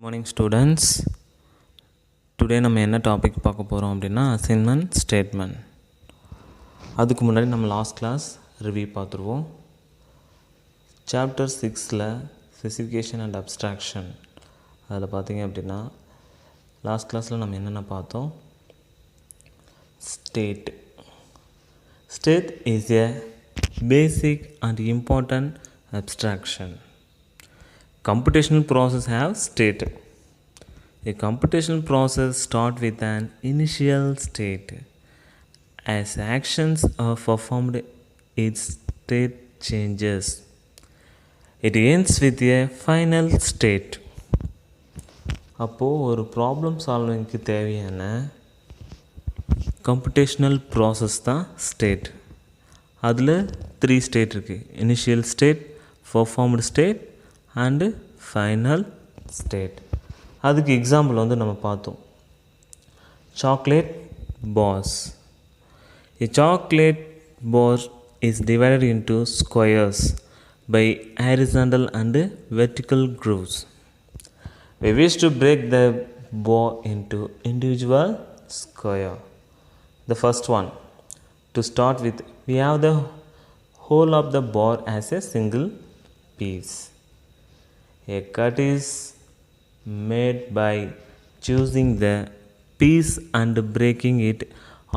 Morning students. Today நம்ம என்ன topic பார்க்க போகிறோம் அப்படின்னா அசைன்மெண்ட் ஸ்டேட்மெண்ட். அதுக்கு முன்னாடி நம்ம லாஸ்ட் கிளாஸ் ரிவ்யூ பார்த்துருவோம். சாப்டர் 6ல் ஸ்பெசிஃபிகேஷன் அண்ட் அப்ஸ்ட்ராக்ஷன் அதில் பார்த்தீங்க அப்படின்னா லாஸ்ட் கிளாஸில் நம்ம என்னென்ன பார்த்தோம். State is a basic and important abstraction. Computational process have state. A computational process start with an initial state. As actions are performed, its state changes. It ends with a final state. அப்போது ஒரு problem சால்விங்க்கு தேவையான கம்ப்யூட்டேஷ்னல் process தான் state. அதில் 3 state இருக்குது. Initial state, performed state and final state. அதுக்கு example நம்ம பார்த்தோம். Chocolate bars. A chocolate bar is divided into squares by horizontal and vertical grooves. We wish to break the bar into individual square. The first one, to start with, we have the whole of the bar as a single piece. A cut is made by choosing the piece and breaking it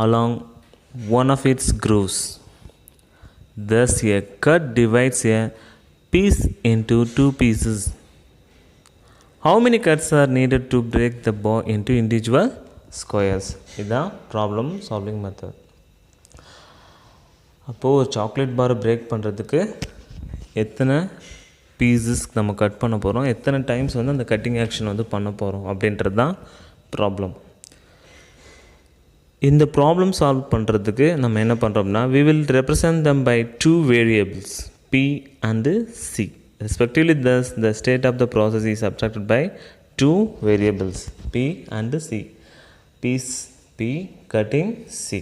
along one of its grooves. Thus, a cut divides a piece into 2 pieces. How many cuts are needed to break the bar into individual squares? இதுதான் problem solving method. அப்போது ஒரு chocolate பாரை break பண்ணுறதுக்கு எத்தனை pieces நம்ம cut பண்ண போகிறோம், எத்தனை டைம்ஸ் அந்த கட்டிங் ஆக்ஷன் பண்ண போகிறோம் அப்படின்றது தான் ப்ராப்ளம். இந்த ப்ராப்ளம் சால்வ் பண்ணுறதுக்கு நம்ம என்ன பண்ணுறோம்னா, we will represent them by 2 variables p and c. Respectively, thus the state of the process is abstracted by 2 variables p and c. Piece p, cutting c.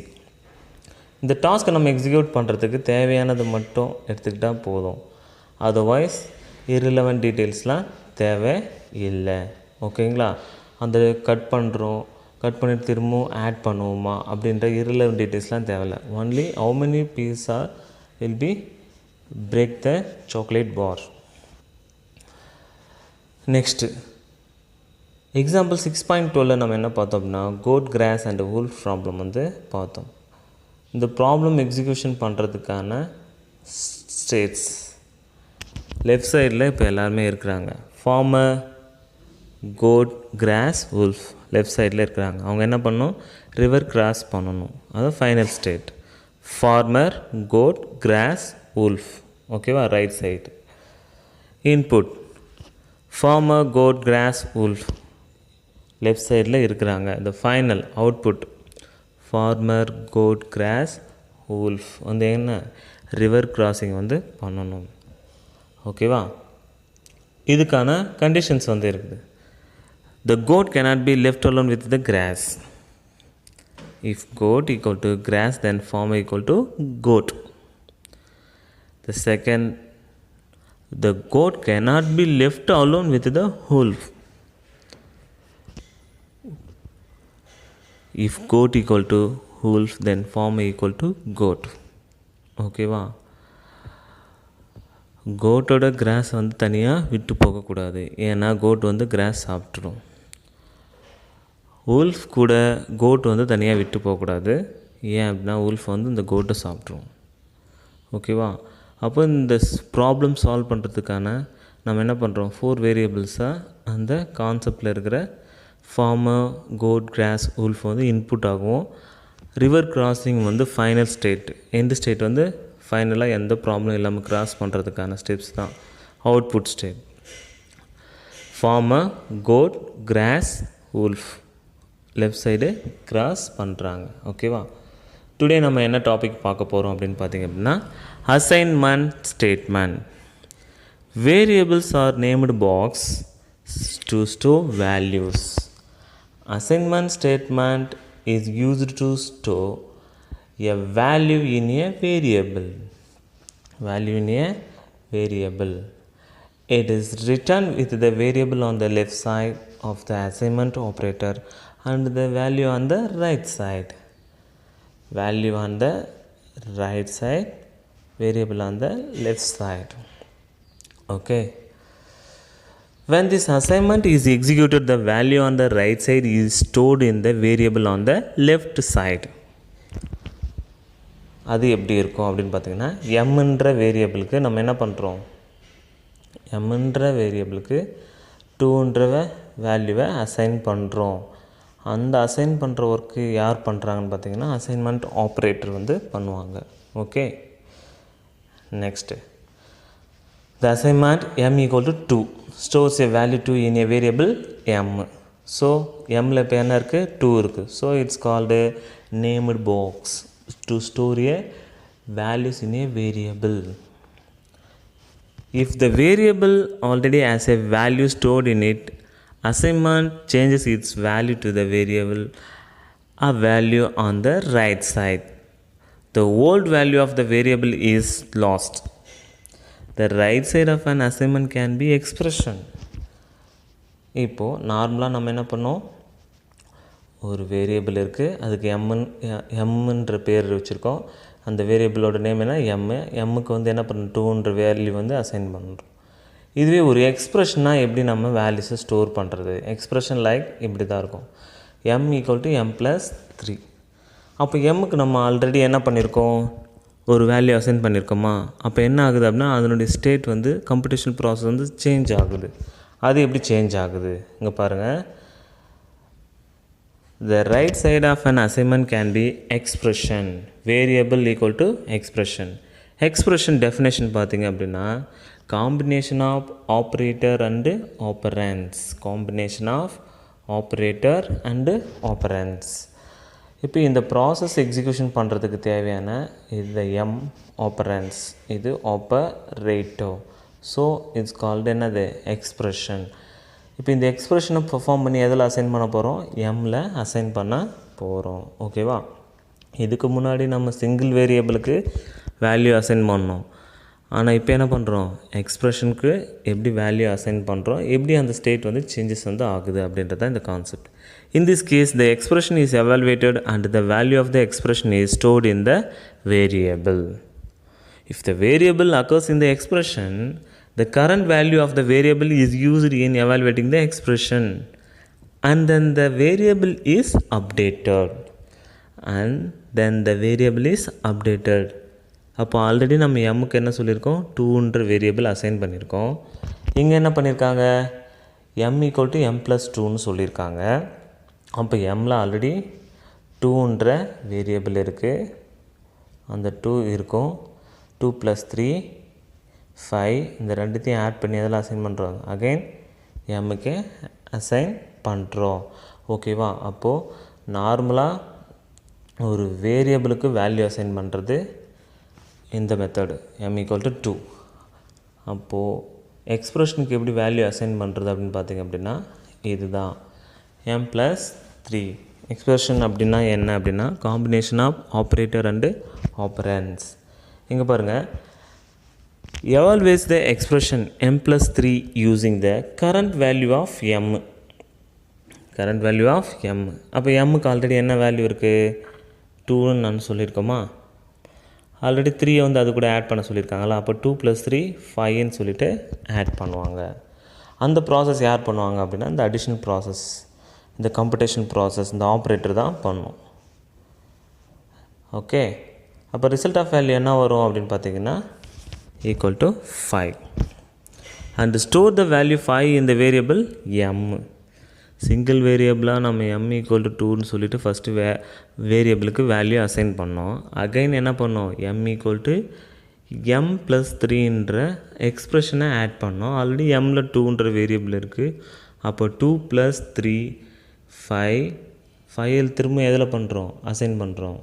இந்த டாஸ்க்கை நம்ம எக்ஸிக்யூட் பண்ணுறதுக்கு தேவையானது மட்டும் எடுத்துக்கிட்டால் போதும். அதர்வைஸ் irrelevant டீட்டெயில்ஸ்லாம் தேவை இல்லை. ஓகேங்களா? அந்த கட் பண்ணுறோம், கட் பண்ணிட்டு திரும்பவும் ஆட் பண்ணுவோமா அப்படின்ற irrelevant டீட்டெயில்ஸ்லாம் தேவையில்லை. Only how many pieces are will be break the chocolate bar. Next example 6.12 நம்ம என்ன பார்த்தோம்னா goat grass and wolf problem பார்த்தோம். இந்த ப்ராப்ளம் எக்ஸிக்யூஷன் பண்ணுறதுக்கான ஸ்டேட்ஸ் லெஃப்ட் சைடில் இப்போ எல்லாருமே இருக்கிறாங்க. Farmer, goat, grass, wolf left சைடில் இருக்கிறாங்க. அவங்க என்ன பண்ணணும், ரிவர் கிராஸ் பண்ணணும். அது final state. Farmer, goat, grass, wolf. ஓகேவா? Right side. Input farmer, goat, grass, wolf left சைடில் இருக்கிறாங்க. இந்த final output farmer, goat, grass, wolf என்ன ரிவர் கிராசிங் பண்ணணும். ஓகேவா? இதுக்கான கண்டிஷன்ஸ் இருக்குது. The goat cannot be left alone with the grass. If goat equal to grass, then farmer equal to goat. The second, the goat cannot be left alone with the wolf. If goat equal to wolf, then farmer equal to goat. ஓகேவா? கோட்டோட cross தனியாக விட்டு போகக்கூடாது. ஏன்னா code cross சாப்பிட்ரும். Wolf கூட code தனியாக விட்டு போகக்கூடாது. ஏன் அப்படின்னா உல்ஃப் இந்த கோட்டை சாப்பிட்ரும். ஓகேவா? அப்போ இந்த ப்ராப்ளம் சால்வ் பண்ணுறதுக்கான நம்ம என்ன பண்ணுறோம், 4 வேரியபிள்ஸாக அந்த கான்செப்டில் இருக்கிற farmer, goat, grass, wolf input ஆகும். River crossing final state. எந்த ஸ்டேட் ஃபைனலாக எந்த ப்ராப்ளம் இல்லாமல் கிராஸ் பண்ணுறதுக்கான ஸ்டெப்ஸ் தான் output state. Farmer, goat, grass, wolf left side cross பண்ணுறாங்க. ஓகேவா? டுடே நம்ம என்ன டாபிக் பார்க்க போகிறோம் அப்படின்னு பார்த்தீங்க அப்படின்னா assignment statement. Variables R named box to store values. Assignment statement is used to store a value in a variable. It is written with the variable on the left side of the assignment operator and the value on the right side. Value on the right side, variable on the left side. Okay. When this assignment is executed, the value on the right side is stored in the variable on the left side. அது எப்படி இருக்கும் அப்படின்னு பார்த்தீங்கன்னா எம்ன்ற வேரியபிளுக்கு நம்ம என்ன பண்ணுறோம், எம்ன்ற வேரியபிளுக்கு 2ன்ற வேல்யூவை assign பண்ணுறோம். அந்த அசைன் பண்ணுற ஒர்க்கு யார் பண்ணுறாங்கன்னு பார்த்தீங்கன்னா அசைன்மெண்ட் ஆப்ரேட்டர் வந்து பண்ணுவாங்க. Okay. Next the assignment m equal to 2 stores a value 2 in a variable m. So mல இப்போ என்ன இருக்குது, 2 இருக்குது. So it's called a named box to store a values in a variable. If the variable already has a value stored in it, assignment changes its value to the variable a value on the right side. The old value of the variable is lost. The right side of an assignment can be expression. இப்போது நார்மலாக நம்ம என்ன பண்ணோம், ஒரு variable இருக்குது, அதுக்கு எம்ன்ற பேர் வச்சுருக்கோம். அந்த வேரியபிளோட நேம் என்ன, எம்முக்கு வந்து என்ன பண்ணணும், 2ன்ற வேல்யூ வந்து அசைன் பண்ணுறோம். இதுவே ஒரு எக்ஸ்ப்ரெஷனாக எப்படி நம்ம வேல்யூஸை ஸ்டோர் பண்ணுறது, எக்ஸ்ப்ரெஷன் லைக் இப்படி தான் இருக்கும். m equal to m+3. அப்போ எம்முக்கு நம்ம ஆல்ரெடி என்ன பண்ணியிருக்கோம், ஒரு வேல்யூ அசைன் பண்ணியிருக்கோமா. அப்போ என்ன ஆகுது அப்படின்னா அதனுடைய ஸ்டேட் வந்து கம்ப்யூட்டேஷன் ப்ராசஸ் வந்து சேஞ்ச் ஆகுது. அது எப்படி சேஞ்ச் ஆகுது இங்கே பாருங்கள். The right side of an assignment can be expression. Variable equal to expression. Expression definition பார்த்தீங்க அப்படின்னா combination of operator and operands. Combination of operator and operands. இப்போ இந்த ப்ராசஸ் எக்ஸிக்யூஷன் பண்ணுறதுக்கு தேவையான இது எம் ஆப்பரன்ஸ், இது ஆப்பரேட்டோ. ஸோ இட்ஸ் கால்டு என்னது, expression. இப்போ இந்த எக்ஸ்ப்ரெஷனை பெர்ஃபார்ம் பண்ணி எதில் அசைன் பண்ண போகிறோம், எம்மில் அசைன் பண்ண போகிறோம். ஓகேவா. இதுக்கு முன்னாடி நம்ம சிங்கிள் வேரியபிளுக்கு வேல்யூ அசைன் பண்ணோம். ஆனால் இப்போ என்ன பண்ணுறோம், எக்ஸ்ப்ரெஷனுக்கு எப்படி வேல்யூ அசைன் பண்ணுறோம், எப்படி அந்த ஸ்டேட் வந்து சேஞ்சஸ் வந்து ஆகுது அப்படின்றது தான் இந்த concept. In this case, the expression is evaluated and the value of the expression is stored in the variable. If the variable occurs in the expression, the current value of the variable is used in evaluating the expression, and then the variable is updated. அப்போ already நம்ம எம்முக்கு என்ன சொல்லியிருக்கோம், 2ன்ற variable assign பண்ணியிருக்கோம். இங்கே என்ன பண்ணியிருக்காங்க, m equal to m+2ன்னு சொல்லியிருக்காங்க. அப்போ எம்மில் ஆல்ரெடி 2ன்ற வேரியபிள் இருக்குது, அந்த 2 இருக்கும். 2 + 3 5, இந்த ரெண்டுத்தையும் ஆட் பண்ணி அதெல்லாம் அசைன் பண்ணுறோம். அகைன் எம்முக்கு அசைன் பண்ணுறோம். ஓகேவா. அப்போது நார்மலாக ஒரு வேரியபிளுக்கு வேல்யூ அசைன் பண்ணுறது இந்த மெத்தடு m ஈக்குவல் டு 2. அப்போது எக்ஸ்ப்ரெஷனுக்கு எப்படி வேல்யூ அசைன் பண்ணுறது அப்படின்னு பார்த்திங்க அப்படின்னா இதுதான் m+3. எக்ஸ்ப்ரெஷன் அப்படின்னா என்ன அப்படின்னா combination of operator and operands. இங்கே பாருங்கள், evaluates the expression m+3 using the current value of m. current value of m. அப்போ mக்கு ஆல்ரெடி என்ன வேல்யூ இருக்குது, 2ன்னு நான் சொல்லியிருக்கோமா. ஆல்ரெடி 3 வந்து அது கூட ஆட் பண்ண சொல்லியிருக்காங்களா. அப்போ 2 + 3 5ன்னு சொல்லிவிட்டு ஆட் பண்ணுவாங்க. அந்த ப்ராசஸ் யார் பண்ணுவாங்க அப்படின்னா இந்த அடிஷன் ப்ராசஸ், இந்த கம்ப்யூட்டேஷன் ப்ராசஸ் இந்த ஆப்ரேட்டர் தான் பண்ணும். ஓகே. அப்போ ரிசல்ட் ஆஃப் வேல்யூ என்ன வரும் அப்படின்னு பார்த்தீங்கன்னா equal to 5 and store the value 5 இந்த வேரியபிள் m. சிங்கிள் வேரியபிளாக நம்ம m ஈக்குவல் டு 2ன்னு சொல்லிவிட்டு ஃபஸ்ட்டு வேரியபிளுக்கு வேல்யூ அசைன் பண்ணோம். அகைன் என்ன பண்ணோம், m ஈக்குவல் டு m+3ன்ற எக்ஸ்ப்ரெஷனை ஆட் பண்ணோம். ஆல்ரெடி mல 2ன்ற வேரியபிள் இருக்குது. அப்போ 2 + 3 5 திரும்ப எதில் பண்ணுறோம், அசைன் பண்ணுறோம்,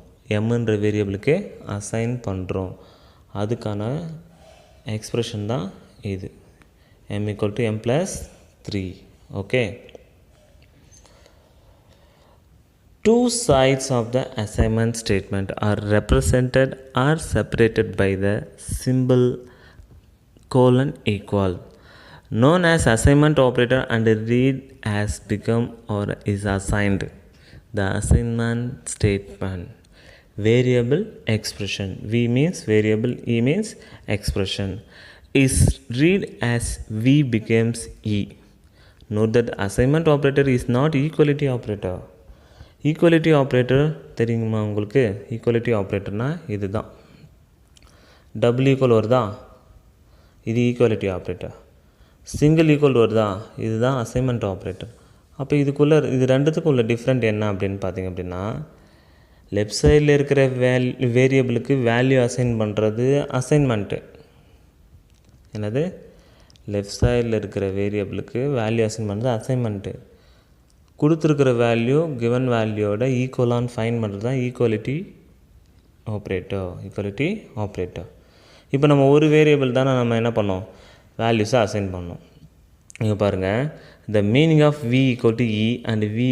mன்ற வேரியபிளுக்கு அசைன் பண்ணுறோம். அதுக்கான எக்ஸ்ப்ரெஷன் தான் இது m equal to m+3. Okay. Two sides of the assignment statement are represented or separated by the symbol : equal. known as assignment operator and read has become or is assigned. The assignment statement. Variable expression. V means variable, E means expression. Is read as V becomes E. Note that assignment operator is not equality operator. Equality operator தெரியுமா உங்களுக்கு? Equality ஆப்ரேட்டர்னால் இது தான். Double equal வருதா, இது equality operator. Single equal வருதா, இதுதான் assignment operator. அப்போ இதுக்குள்ளே இது ரெண்டுத்துக்கும் உள்ள டிஃப்ரெண்ட் என்ன அப்படின்னு பார்த்திங்க அப்படின்னா, லெஃப்ட் சைடில் இருக்கிற வேரியபிளுக்கு வேல்யூ அசைன் பண்ணுறது அசைன்மெண்ட்டு. என்னது? லெஃப்ட் சைடில் இருக்கிற வேரியபிளுக்கு வேல்யூ அசைன் பண்ணுறது அசைன்மெண்ட்டு. கொடுத்துருக்கிற வேல்யூ கிவன் வேல்யூவோட ஈக்குவலான்னு ஃபைன் பண்ணுறது தான் ஈக்குவலிட்டி ஆப்ரேட்டர். இப்போ நம்ம ஒரு வேரியபிள் தானே நம்ம என்ன பண்ணோம், வேல்யூஸை அசைன் பண்ணோம். இங்கே பாருங்கள், the meaning of v equal to E and v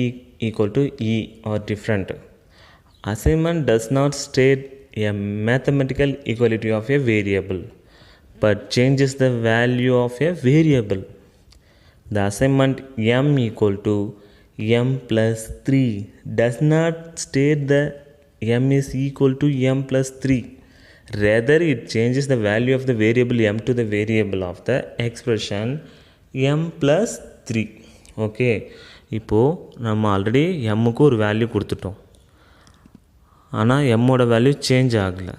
equal to E are different. Assignment does not state a mathematical equality of a variable but changes the value of a variable. The assignment m equal to m plus 3 does not state that m is equal to m plus 3. Rather, it changes the value of the variable m to the variable of the expression m plus 3. Okay, இப்போது நம்ம already எம்முக்கு ஒரு value கொடுத்துட்டோம். ஆனால் எம்மோட value change ஆகலை.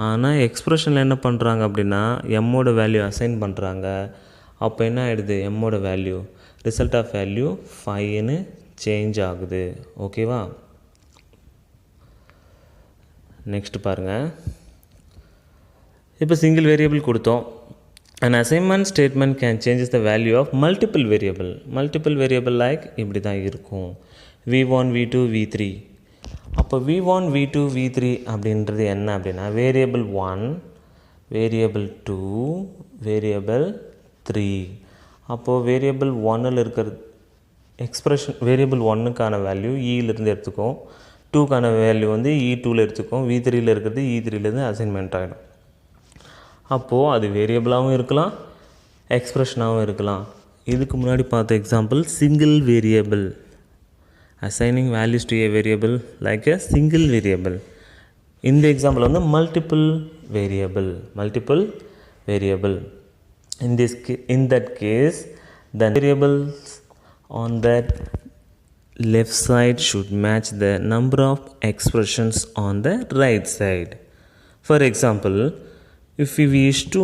ஆனால் எக்ஸ்ப்ரெஷனில் என்ன பண்ணுறாங்க அப்படின்னா எம்மோட வேல்யூ அசைன் பண்ணுறாங்க. அப்போ என்ன ஆகிடுது, எம்மோட வேல்யூ ரிசல்ட் ஆஃப் வேல்யூ 5ன்னு சேஞ்ச் ஆகுது. ஓகேவா? நெக்ஸ்ட் பாருங்கள், இப்போ சிங்கிள் வேரியபிள் கொடுத்தோம். And assignment statement can changes the value of multiple variable like இப்படி தான் இருக்கும். v1 v2 v3. அப்போ v1 v2 v3 அப்படின்றது என்ன அப்படின்னா வேரியபிள் 1, வேரியபிள் 2, வேரியபிள் 3. அப்போது வேரியபிள் 1ல் இருக்கிற எக்ஸ்ப்ரெஷன் வேரியபிள் 1க்கான வேல்யூ இலிருந்து எடுத்துக்கும், 2க்கான வேல்யூ வந்து e2ல் எடுத்துக்கும், v3யில் இருக்கிறது e3லேருந்து அசைன்மெண்ட் ஆகிடும். அப்போது அது வேரியபிளாகவும் இருக்கலாம், எக்ஸ்ப்ரெஷனாகவும் இருக்கலாம். இதுக்கு முன்னாடி பார்த்த example single variable, assigning values to A variable like a single variable. இந்த எக்ஸாம்பிள் வந்து multiple variable. In that case, the variables on that left side should match the number of expressions on the right side. For example, if we wish to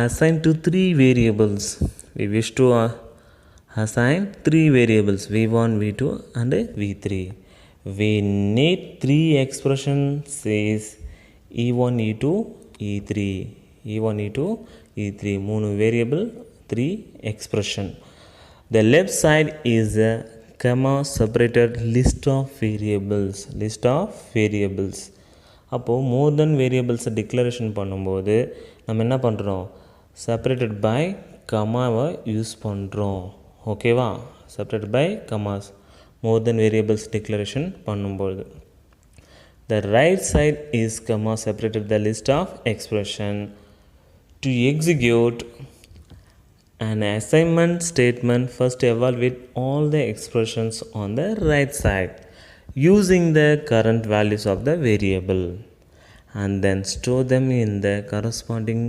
assign to three variables, v1, v2 and v3. We need three expressions says e1, e2, e3. மூணு variable, 3 expression. The left side is a comma separated list of variables. அப்போது மோர் தென் வேரியபிள்ஸை declaration பண்ணும்போது நம்ம என்ன பண்ணுறோம், separated by கமாவை use பண்ணுறோம். ஓகேவா? Separated by commas more then variables declaration பண்ணும்போது. The right side is comma separated the list of expression. To execute an assignment statement, first evaluate all the expressions on the right side using the current values of the variable and then store them in the corresponding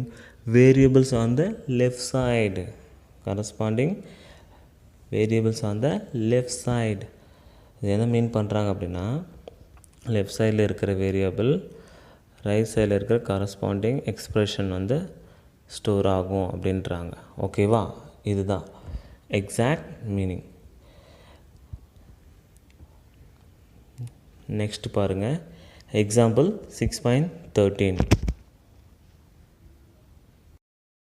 variables on the left side. இது என்ன மீன் பண்ணுறாங்க அப்படின்னா, left சைடில் இருக்கிற variable right சைடில் இருக்கிற corresponding expression வந்து store ஆகும் அப்படின்றாங்க. ஓகேவா? இதுதான் எக்ஸாக்ட் மீனிங். நெக்ஸ்ட் பாருங்கள், எக்ஸாம்பிள் 6.13.